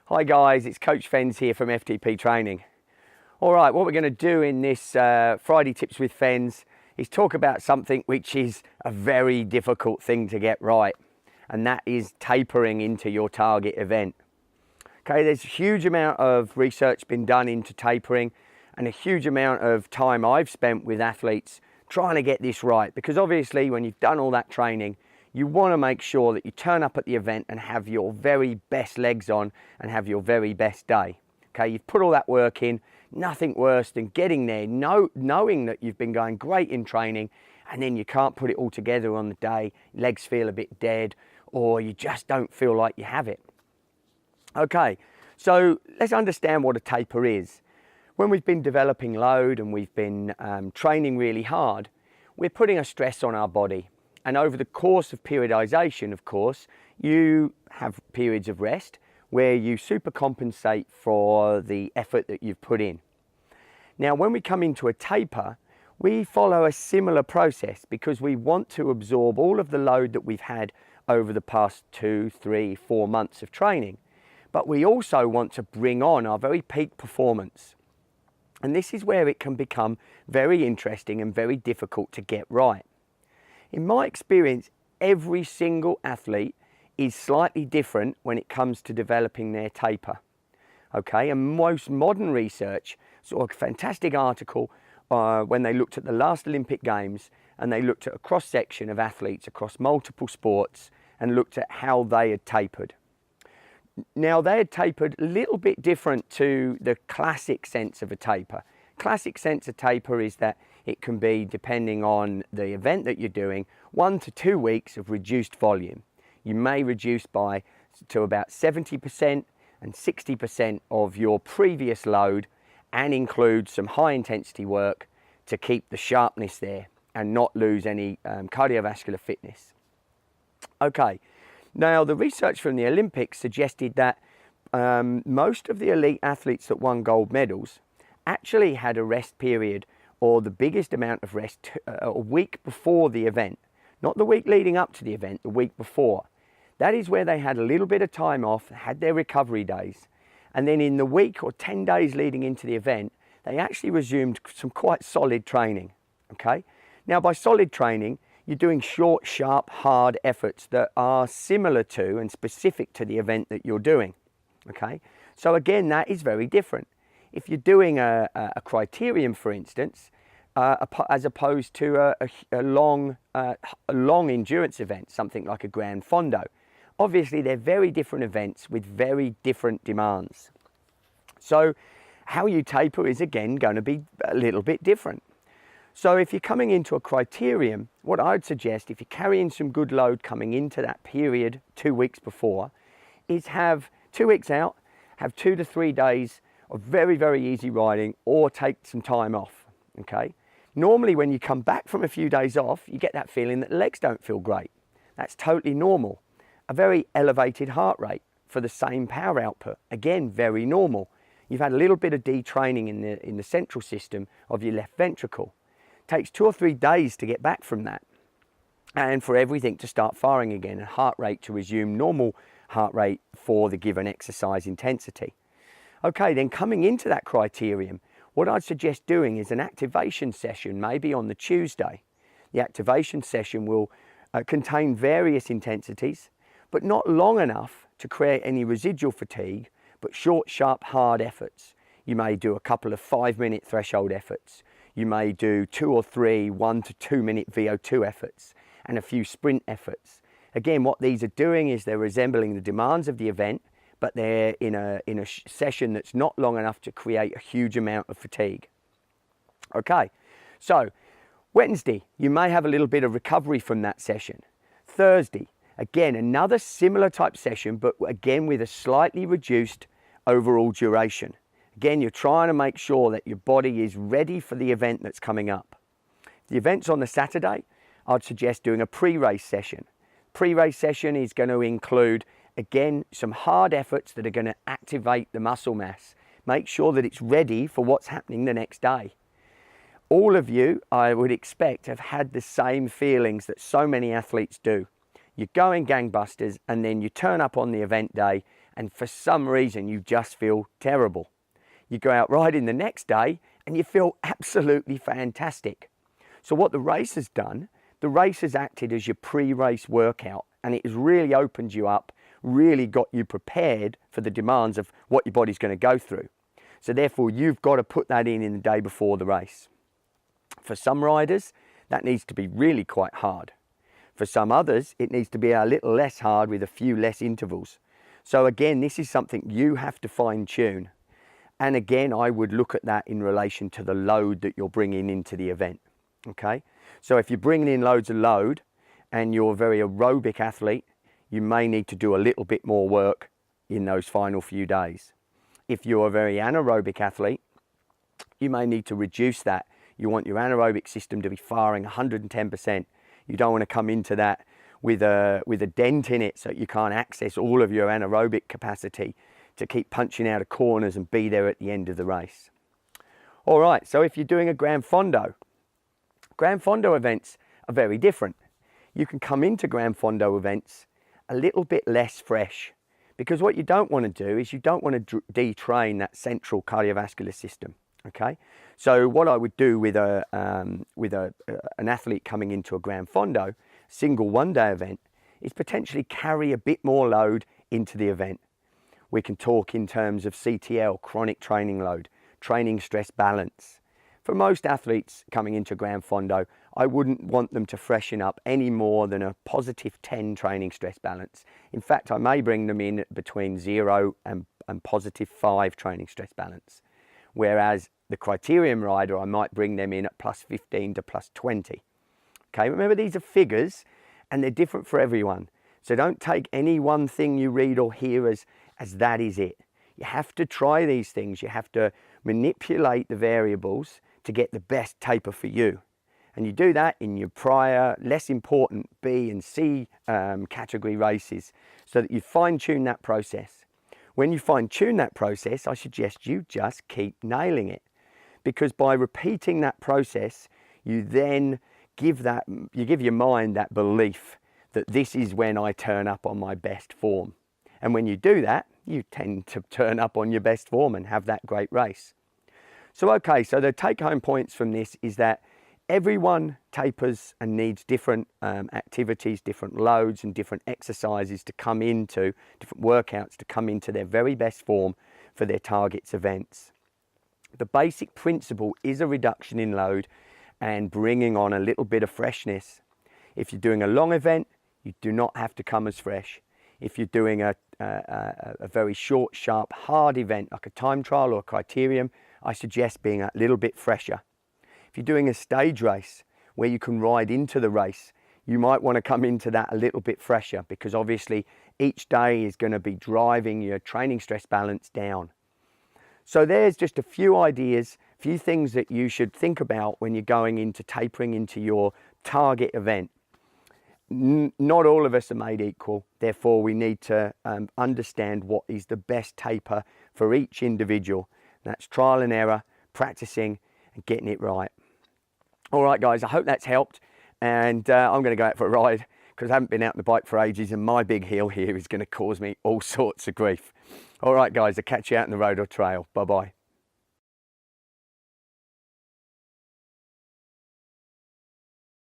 Hi guys, it's Coach Fens here from FTP Training. All right, what we're going to do in this Friday Tips with Fens is talk about something which is a very difficult thing to get right, and that is tapering into your target event. Okay, there's a huge amount of research been done into tapering and a huge amount of time I've spent with athletes trying to get this right, because obviously when you've done all that training, you want to make sure that you turn up at the event and have your very best legs on and have your very best day. Okay, you've put all that work in, nothing worse than getting there, knowing that you've been going great in training, and then you can't put it all together on the day, legs feel a bit dead, or you just don't feel like you have it. Okay, so let's understand what a taper is. When we've been developing load and we've been training really hard, we're putting a stress on our body. And over the course of periodization, of course, you have periods of rest where you supercompensate for the effort that you've put in. Now, when we come into a taper, we follow a similar process because we want to absorb all of the load that we've had over the past 2, 3, 4 months of training. But we also want to bring on our very peak performance. And this is where it can become very interesting and very difficult to get right. In my experience, every single athlete is slightly different when it comes to developing their taper. Okay, and most modern research, sort of a fantastic article when they looked at the last Olympic Games and they looked at a cross-section of athletes across multiple sports and looked at how they had tapered. Now, they had tapered a little bit different to the classic sense of a taper. Classic sense of taper is that it can be, depending on the event that you're doing, 1 to 2 weeks of reduced volume. You may reduce to about 70% and 60% of your previous load and include some high intensity work to keep the sharpness there and not lose any cardiovascular fitness. Okay, now the research from the Olympics suggested that most of the elite athletes that won gold medals actually had a rest period, or the biggest amount of rest, a week before the event. Not the week leading up to the event, the week before. That is where they had a little bit of time off, had their recovery days, and then in the week or 10 days leading into the event, they actually resumed some quite solid training. Okay? Now, by solid training, you're doing short, sharp, hard efforts that are similar to and specific to the event that you're doing. Okay? So again, that is very different. If you're doing a criterium, for instance, as opposed to a long endurance event, something like a Grand Fondo, obviously they're very different events with very different demands. So how you taper is again going to be a little bit different. So if you're coming into a criterium, what I'd suggest, if you're carrying some good load coming into that period 2 weeks before, is have 2 weeks out, have 2 to 3 days of very, very easy riding, or take some time off. Okay? Normally when you come back from a few days off, you get that feeling that the legs don't feel great. That's totally normal. A very elevated heart rate for the same power output, again, very normal. You've had a little bit of detraining in the central system of your left ventricle. It takes 2 or 3 days to get back from that, and for everything to start firing again, and heart rate to resume normal heart rate for the given exercise intensity. Okay, then coming into that criterium, what I'd suggest doing is an activation session, maybe on the Tuesday. The activation session will contain various intensities, but not long enough to create any residual fatigue, but short, sharp, hard efforts. You may do a couple of 5-minute threshold efforts. You may do 2 or 3 1 to 2 minute VO2 efforts and a few sprint efforts. Again, what these are doing is they're resembling the demands of the event, but they're in a session that's not long enough to create a huge amount of fatigue. Okay, so Wednesday, you may have a little bit of recovery from that session. Thursday, again, another similar type session, but again with a slightly reduced overall duration. Again, you're trying to make sure that your body is ready for the event that's coming up. If the event's on the Saturday, I'd suggest doing a pre-race session. Pre-race session is going to include, again, some hard efforts that are going to activate the muscle mass. Make sure that it's ready for what's happening the next day. All of you, I would expect, have had the same feelings that so many athletes do. You're going gangbusters and then you turn up on the event day and for some reason you just feel terrible. You go out riding the next day and you feel absolutely fantastic. So what the race has done, the race has acted as your pre-race workout, and it has really opened you up, really got you prepared for the demands of what your body's going to go through. So therefore you've got to put that in the day before the race. For some riders, that needs to be really quite hard. For some others, it needs to be a little less hard with a few less intervals. So again, this is something you have to fine tune. And again, I would look at that in relation to the load that you're bringing into the event. Okay, so if you're bringing in loads of load and you're a very aerobic athlete, you may need to do a little bit more work in those final few days. If you're a very anaerobic athlete, you may need to reduce that. You want your anaerobic system to be firing 110%. You don't want to come into that with a dent in it so you can't access all of your anaerobic capacity to keep punching out of corners and be there at the end of the race. All right, so if you're doing a Gran Fondo events are very different. You can come into Gran Fondo events a little bit less fresh, because what you don't want to do is you don't want to detrain that central cardiovascular system. Okay, so what I would do with an athlete coming into a Gran Fondo single one-day event is potentially carry a bit more load into the event. We can talk in terms of CTL, chronic training load, training stress balance. For most athletes coming into Gran Fondo, I wouldn't want them to freshen up any more than a positive 10 training stress balance. In fact, I may bring them in between 0 and positive 5 training stress balance. Whereas the Criterium rider, I might bring them in at plus 15 to plus 20. Okay, remember these are figures and they're different for everyone. So don't take any one thing you read or hear as that is it. You have to try these things. You have to manipulate the variables to get the best taper for you. And you do that in your prior, less important B and C category races so that you fine tune that process. When you fine tune that process, I suggest you just keep nailing it, because by repeating that process, you then give your mind that belief that this is when I turn up on my best form. And when you do that, you tend to turn up on your best form and have that great race. So okay, so the take-home points from this is that everyone tapers and needs different activities, different loads and different exercises to come into, different workouts to come into their very best form for their targets events. The basic principle is a reduction in load and bringing on a little bit of freshness. If you're doing a long event, you do not have to come as fresh. If you're doing a very short, sharp, hard event like a time trial or a criterium, I suggest being a little bit fresher. If you're doing a stage race where you can ride into the race, you might want to come into that a little bit fresher, because obviously each day is going to be driving your training stress balance down. So there's just a few ideas, a few things that you should think about when you're going into tapering into your target event. Not all of us are made equal, therefore we need to understand what is the best taper for each individual. That's trial and error, practicing and getting it right. All right guys, I hope that's helped, and I'm going to go out for a ride because I haven't been out on the bike for ages and my big heel here is going to cause me all sorts of grief. All right guys, I'll catch you out on the road or trail. Bye bye.